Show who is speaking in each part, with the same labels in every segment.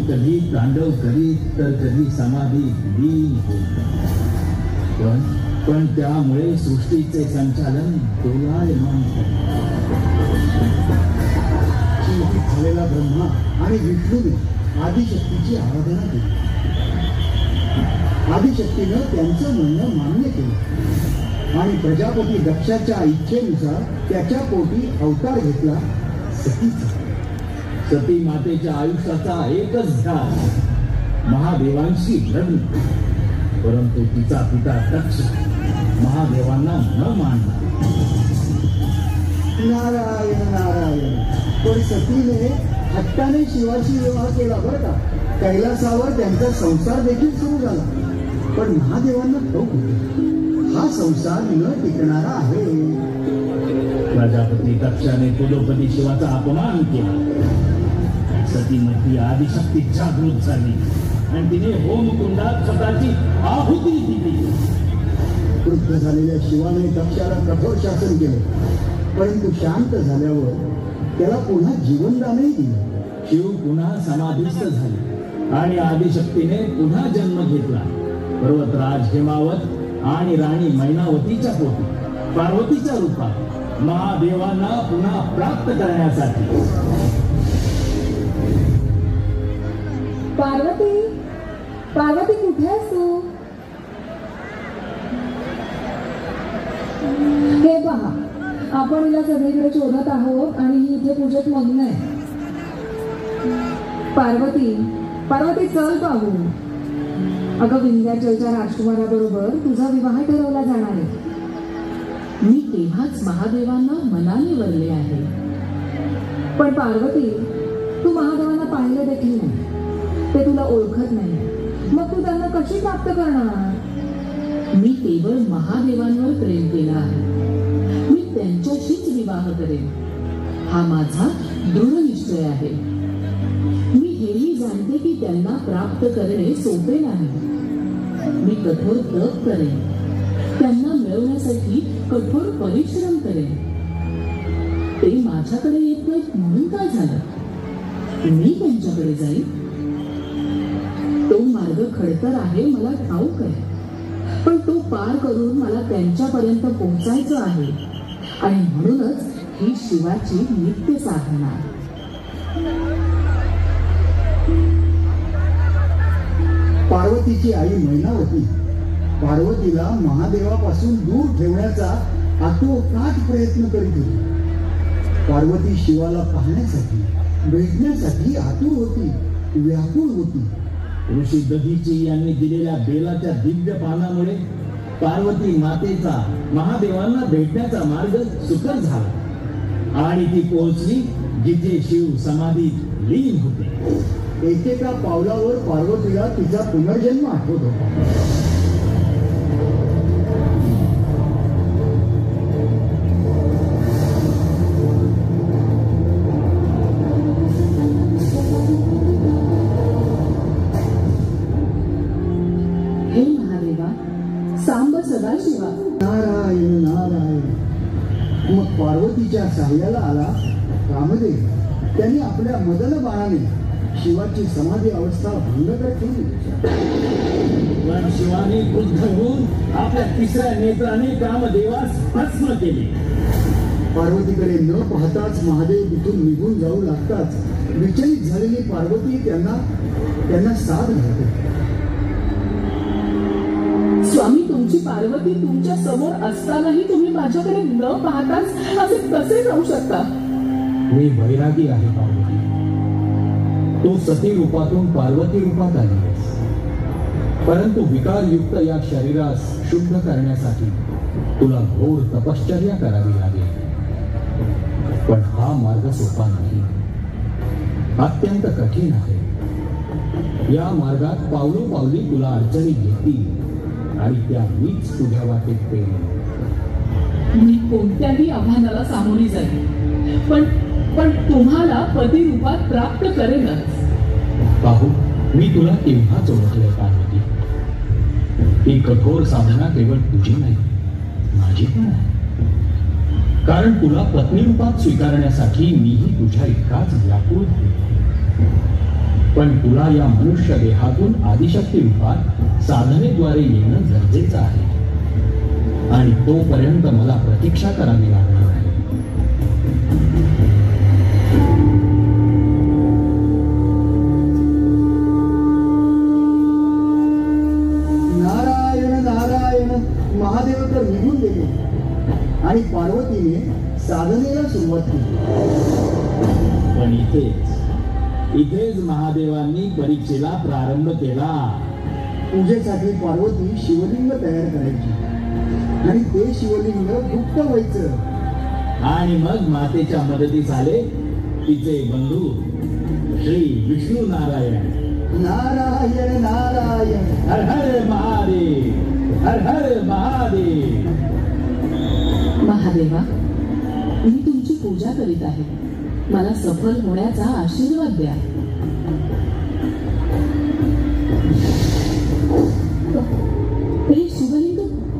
Speaker 1: कधी तांडव करीत तर कधी समाधी लीन होत, पण त्यामुळे सृष्टीचे संचालन दोलायमान
Speaker 2: झालेला ब्रह्मा आणि विष्णूने आदिशक्तीची आराधना केली. आदिशक्तीनं त्यांचं म्हणणं मान्य केलं आणि प्रजापती दक्षाच्या इच्छेनुसार त्याच्या पोटी अवतार घेतला सतीचा.
Speaker 1: सती मातेच्या आयुष्याचा एकच ध्यास महादेवांशी लग्न, परंतु तिचा पिता दक्ष महादेवांना न मानला.
Speaker 2: नारायण नारायण. पण सतीने हट्टाने शिवाशी विवाह केला बरं का. कैलासावर त्यांचा संसार देखील सुरू झाला, पण महादेवांना ठाऊक होते हा संसार न टिकणारा आहे.
Speaker 1: प्रजापती दक्षाने कुलोपती शिवाचा अपमान केला. सतीमध्ये आदिशक्ती जागृत झाली आणि तिने होमकुंडात स्वतःची आहुती दिली.
Speaker 2: क्रुद्ध झालेल्या शिवाने दक्षाला कठोर शासन केले, परंतु शांत झाल्यावर त्याला पुन्हा जीवनदानही दिलं.
Speaker 1: शिव पुन्हा समाधिस्थ झाले आणि आदिशक्तीने पुन्हा जन्म घेतला. पर्वतराज हिमावत आणि राणी मैनावतीच्या पोटी पार्वतीच्या रूपात महादेवांना पुन्हा प्राप्त करण्यासाठी.
Speaker 3: पार्वती, पार्वती कुठे आहेस तू? हे पहा, आपण हिला सगळीकडे शोधत आहोत आणि ही इथे पूजेत मग्न आहे. पार्वती, पार्वती चल पाहू. अगं विंध्याचलच्या राजकुमाराबरोबर तुझा विवाह ठरवला जाणार आहे.
Speaker 4: मी तेव्हाच महादेवांना मनाने वरले आहे.
Speaker 3: पण पार्वती, तू महादेवांना पाहिलं देखील नाही, ते तुला ओळखत नाही, मग तू त्यांना कशी प्राप्त करणार?
Speaker 4: मी केवळ महादेवांवर प्रेम केलं आहे. मी त्यांच्याशीच विवाह करेन, हा माझा दृढ निश्चय आहे. मी हेही जाणते की त्यांना प्राप्त करणे सोपे नाही. मी कठोर तप करेन, त्यांना मिळवण्यासाठी कठोर परिश्रम करेन. ते माझ्याकडे येत नाहीत म्हणून काय झालं? मी त्यांच्याकडे जाईन. तो मार्ग खडतर आहे मला ठाऊक आहे, पण तो पार करून मला त्यांच्यापर्यंत पोहोचायचं आहे आणि म्हणूनच ही शिवाची नित्य साधना.
Speaker 2: पार्वतीची आई मैनावती पार्वतीला महादेवापासून दूर ठेवण्याचा आतोकात प्रयत्न करीत होती. पार्वती शिवाला पाहण्यासाठी भेटण्यासाठी आतुर होती, व्याकुळ होती.
Speaker 1: ऋषी दधीची यांनी दिलेल्या बेलाच्या दिव्य पानामुळे पार्वती मातेचा महादेवांना भेटण्याचा मार्ग सुकर झाला आणि ती पोहोचली जिथे शिव समाधीत लीन होते.
Speaker 2: एकेका पावलावर पार्वतीला तिचा पुनर्जन्म आठवत होता.
Speaker 3: सदाशिवा.
Speaker 2: नारायण नारायण. मग पार्वतीच्या साह्याला आला रामदेव. त्यांनी आपल्या मदन बाणाने शिवाची समाधी अवस्था भंग केली.
Speaker 1: पण शिवाने क्रुद्ध होऊन आपल्या तिसऱ्या नेत्राने कामदेवास भस्म केले.
Speaker 2: पार्वतीकडे न पाहताच महादेव तिथून निघून जाऊ लागताच विचलित झालेली पार्वती त्यांना साथ घालते.
Speaker 4: स्वामी, तुमची पार्वती तुमच्या समोर असतानाही तुम्ही माझ्याकडे न पाहताच असे कसे राहू शकता?
Speaker 1: मी वैरागी आहे पार्वती. तू सती रूपातून पार्वती रूपात आली आहेस, परंतु विकारयुक्त या शरीरास शुद्ध करण्यासाठी तुला घोर तपश्चर्या करावी लागेल. पण हा मार्ग सोपा नाही, अत्यंत कठीण आहे. या मार्गात पावलोपावली तुला अडचणी घेतील आणि त्या मीच तुझ्या वाटेत पेल.
Speaker 4: मी कोणत्याही आव्हानाला सामोरी जाईल, पण तुम्हाला पती रूपात प्राप्त करेनच.
Speaker 1: पाहू, मी तुला तेव्हाच ओळखले पार्वती. ही कठोर साधना केवळ तुझी नाही, माझी पण आहे. कारण तुला पत्नीरूपात स्वीकारण्यासाठी मीही तुझ्या इतकाच व्याकुळ आहे. पण तुला या मनुष्य देहातून आदिशक्ती रूपात साधनेद्वारे येणं गरजेचं आहे. आणि तोपर्यंत मला प्रतीक्षा करावी लागणार आहे.
Speaker 2: नारायण नारायण. महादेव तर निघून गेले आणि पार्वतीने साधनेला सुरुवात केली.
Speaker 5: पण इथेच महादेवांनी परीक्षेला प्रारंभ केला.
Speaker 2: पूजेसाठी पार्वती शिवलिंग तयार करायची आणि ते शिवलिंग गुप्त व्हायचं.
Speaker 5: आणि मग मातेच्या मदतीस आले तिचे बंधू श्री विष्णू नारायण.
Speaker 2: नारायण नारायण.
Speaker 5: हर हर महादेव, हर हर महादेव.
Speaker 4: महादेवा, मी तुमची पूजा करीत आहे. मला सफल होण्याचा आशीर्वाद द्या. हे शिवलिंग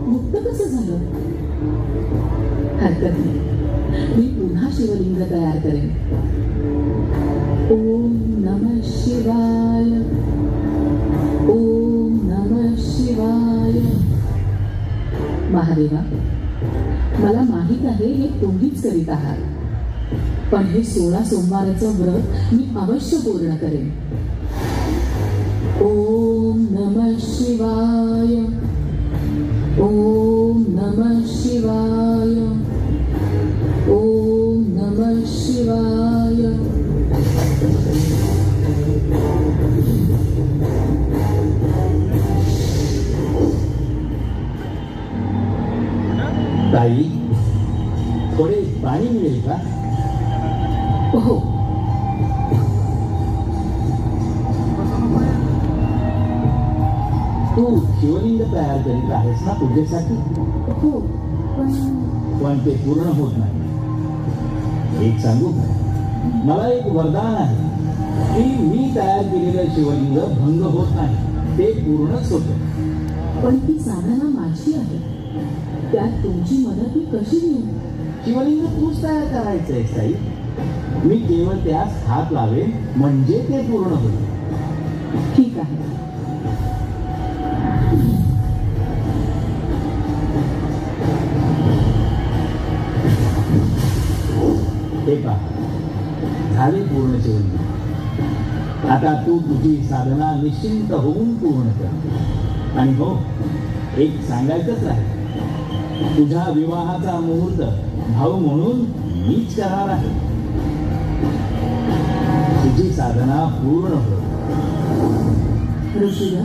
Speaker 4: मुक्त कसं झालं? हरकत नाही, मी पुन्हा शिवलिंग तयार करेन. ओम नमः शिवाय, ओम नमः शिवाय. महादेवा, मला माहित आहे हे तुम्हीच करीत आहात, पण हे 16 सोमवाराचं व्रत मी अवश्य पूर्ण करेन. ओम नमः शिवाय, ओम नमः शिवाय, ओम नमः शिवाय.
Speaker 5: ताई, थोडे पाणी मिळेल का?
Speaker 4: हो.
Speaker 5: तू शिवलिंग तयार करीत आहेस ना पूजेसाठी?
Speaker 4: हो,
Speaker 5: पण ते पूर्ण होत नाही. एक सांगू, मला एक वरदान आहे की मी तयार केलेलं शिवलिंग भंग होत नाही, ते पूर्णच होतं.
Speaker 4: पण ती साधना माझी आहे, त्यात तुमची मदत मी कशी घेऊ?
Speaker 5: शिवलिंग तूच तयार करायचंय ताई. मी केवळ त्यास हात लावेन म्हणजे ते पूर्ण होईल.
Speaker 4: ठीक आहे.
Speaker 5: हे पहा, झाले पूर्ण शिवलिंग. आता तू तुझी साधना निश्चिंत होऊन पूर्ण कर. आणि हो, एक सांगायचंच आहे, तुझ्या विवाहाचा मुहूर्त भाऊ म्हणून मीच करणार आहे. तुझी साधना पूर्ण हो.
Speaker 4: ऋषीला,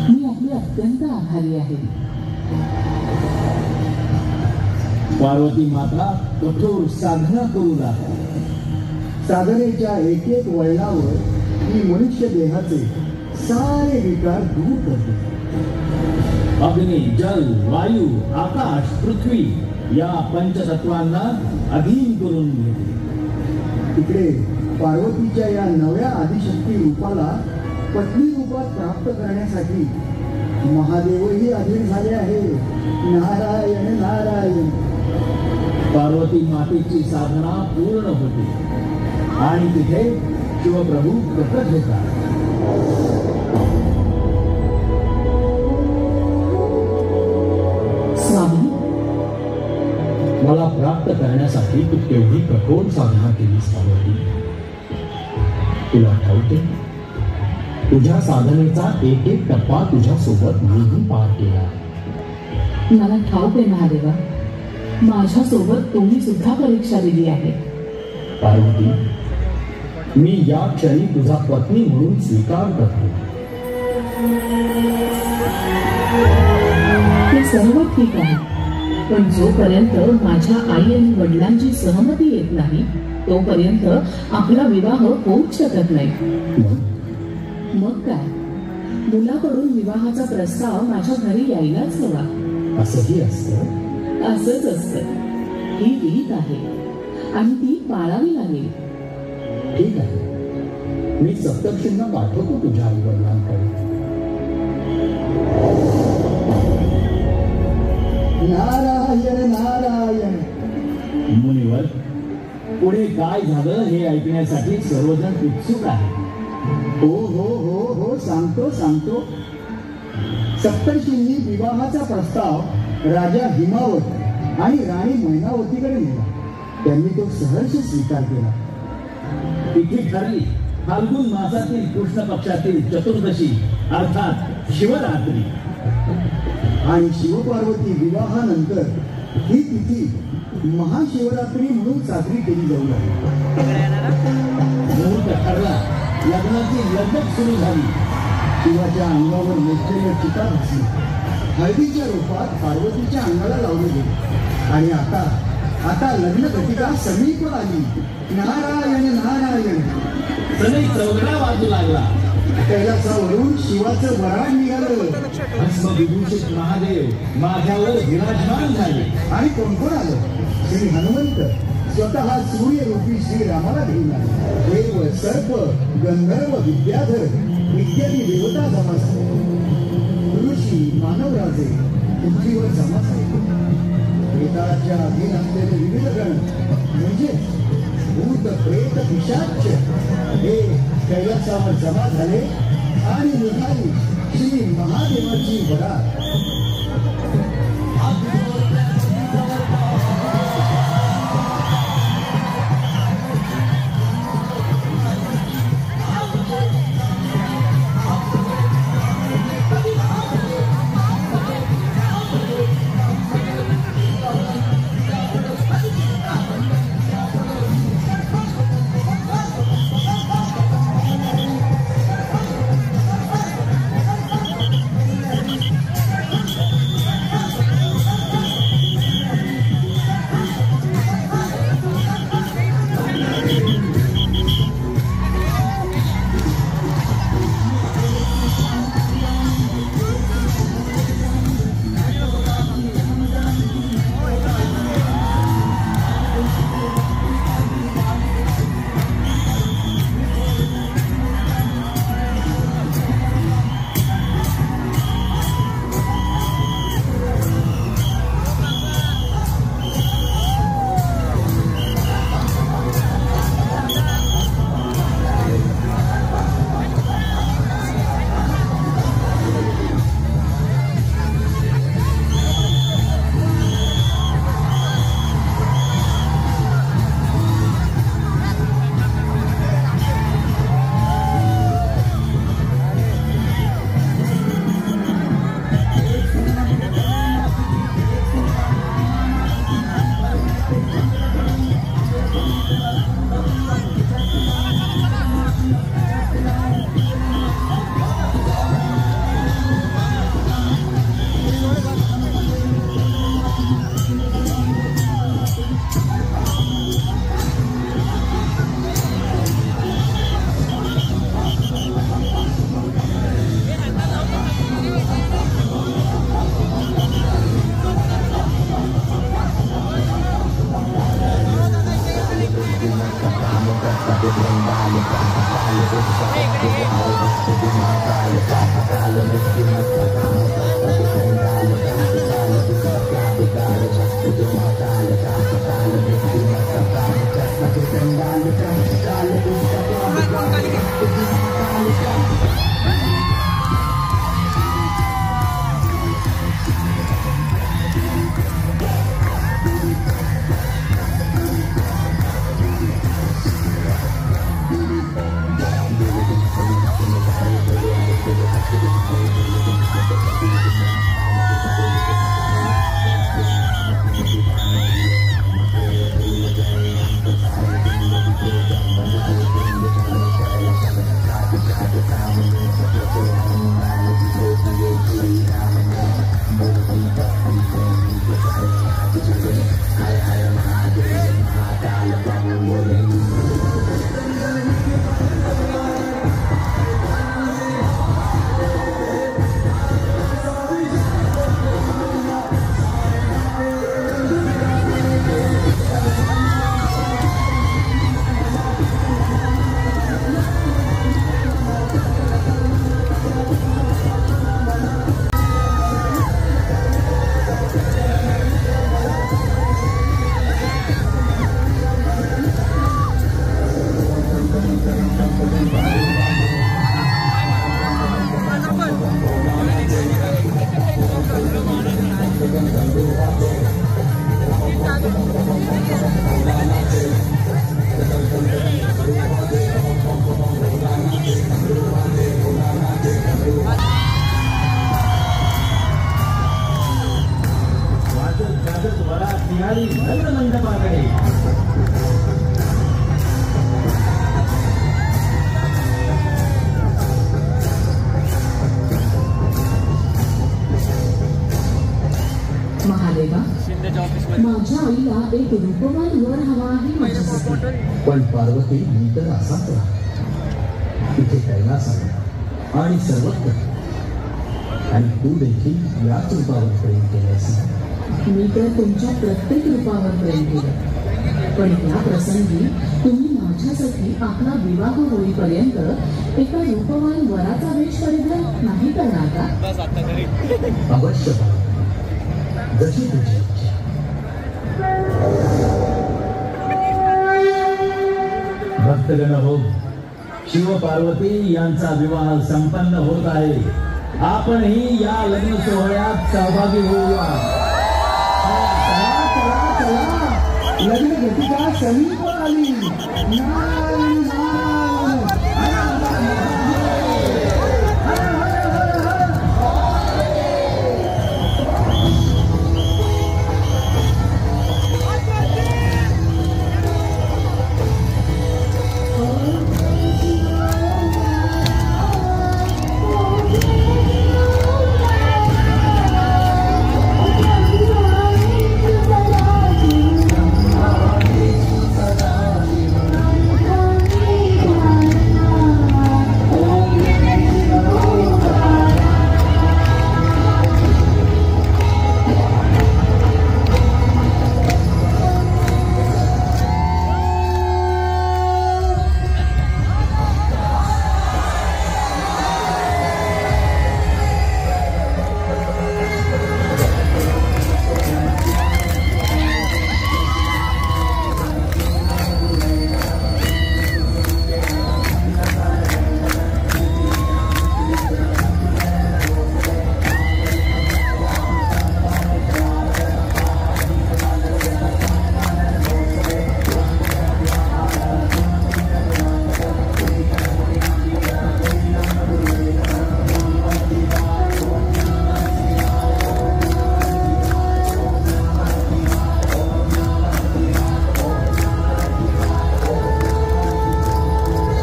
Speaker 4: मी आपली अत्यंत आभारी आहे.
Speaker 5: पार्वती माता कठोर साधना करू लागली.
Speaker 2: साधनेच्या एक एक वळणावर ही मनुष्य देहाचे सारे विकार दूर करते.
Speaker 5: अग्नी, जल, वायू, आकाश, पृथ्वी या पंचतत्वांना अधीन करून घेतले.
Speaker 2: तिकडे पार्वतीच्या या नव्या आदिशक्ती रूपाला पत्नी रूपात प्राप्त करण्यासाठी महादेवही अधीन झाले आहे. नारायण नारायण.
Speaker 5: पार्वती मातेची साधना पूर्ण होते आणि तिथे शिवप्रभू प्रकट होतात.
Speaker 4: स्वामी,
Speaker 1: मला प्राप्त करण्यासाठी तू केवढी कठोर साधना केलीस पार्वती. तुला ठाऊके, तुझ्या साधनेचा एक एक टप्पा तुझ्या सोबत मीही पार केला.
Speaker 4: मला ठाऊक आहे महादेवा, माझ्या सोबत तुम्ही सुद्धा परीक्षा दिली आहे.
Speaker 1: पार्वती, मी या क्षणी तुझा पत्नी म्हणून स्वीकार करतो.
Speaker 4: ते सर्व ठीक आहे, पण जोपर्यंत माझ्या आई आणि वडिलांची सहमती येत नाही तोपर्यंत आपला विवाह होऊच शकत नाही. मग काय, मुलाकडून विवाहाचा प्रस्ताव माझ्या घरी यायलाच हवा.
Speaker 1: असंही असतं?
Speaker 4: असंच असतं. ही रीत आहे आणि ती पाळावी लागेल.
Speaker 1: ठीक आहे, मी सप्तर्षींना पाठवतो तुझ्या आई वडिलांकडे.
Speaker 2: नारायण नारायण.
Speaker 5: मुनिवर, पुढे काय झालं हे ऐकण्यासाठी सर्वजण उत्सुक आहे.
Speaker 2: हो हो हो हो सांगतो सांगतो. सप्तर्षींनी विवाहाचा प्रस्ताव राजा हिमावत आणि राणी मैनावतीकडे नेला. त्यांनी तो सहर्ष स्वीकार केला.
Speaker 5: तिथे ठरली फाल्गुन मासातील कृष्ण पक्षातील चतुर्दशी अर्थात शिवरात्री.
Speaker 2: आणि शिवपार्वती विवाहानंतर ही तिथी महाशिवरात्री म्हणून साजरी केली जाऊ लागली.
Speaker 5: मुहूर्त ठरला, लग्नाची लगबग सुरू झाली.
Speaker 2: शिवाच्या अंगावर निश्चय चिता दिसली. हळदीच्या रूपात पार्वतीच्या अंगाला लावले गेले. आणि आता लग्न घटिका समीप आली. नारायण नारायण.
Speaker 5: सनई चौघडा वाजू लागला.
Speaker 2: कैलासावरून शिवाचं वराड निघालं.
Speaker 5: भस्मविभूषित महादेव माझ्यावर विराजमान झाले.
Speaker 2: आणि कोण कोण आलं? श्री हनुमंत स्वतः सूर्यरूपी श्रीरामाला घेऊन आले. देव, सर्प, गंधर्व, विद्याधर इत्यादी देवता जमा झाले. ऋषी, मानवराजे पृथ्वीवर जमा झाले. वेताळाच्या अधीन असलेले विविध गण म्हणजे भूत, प्रेत, पिशाच हे कैलासावर जमा झाले आणि निघाली श्री महादेवाची वरात.
Speaker 3: महादेवा, माझ्या आईला एक रूपवान वर हवा आहे माझ्यासाठी.
Speaker 1: पण पार्वती मी तर असाच तिथे कैलास आहे आणि सर्वत्र, आणि तू देखील याच रूपावर प्रेम केलेस.
Speaker 4: मी तर तुमच्या प्रत्येक रूपावर प्रेम केलं, पण या प्रसंगी तुम्ही माझ्यासाठी आपला विवाह होईपर्यंत एका रूपवान वराचा वेश परिधान नाही करणार का?
Speaker 1: अवश्य, जशी तुझी इच्छा. भक्तगण हो, शिव पार्वती यांचा विवाह संपन्न होत आहे. आपणही या लग्न सोहळ्यात सहभागी होऊया.
Speaker 2: लग्न घटिका समीप आली.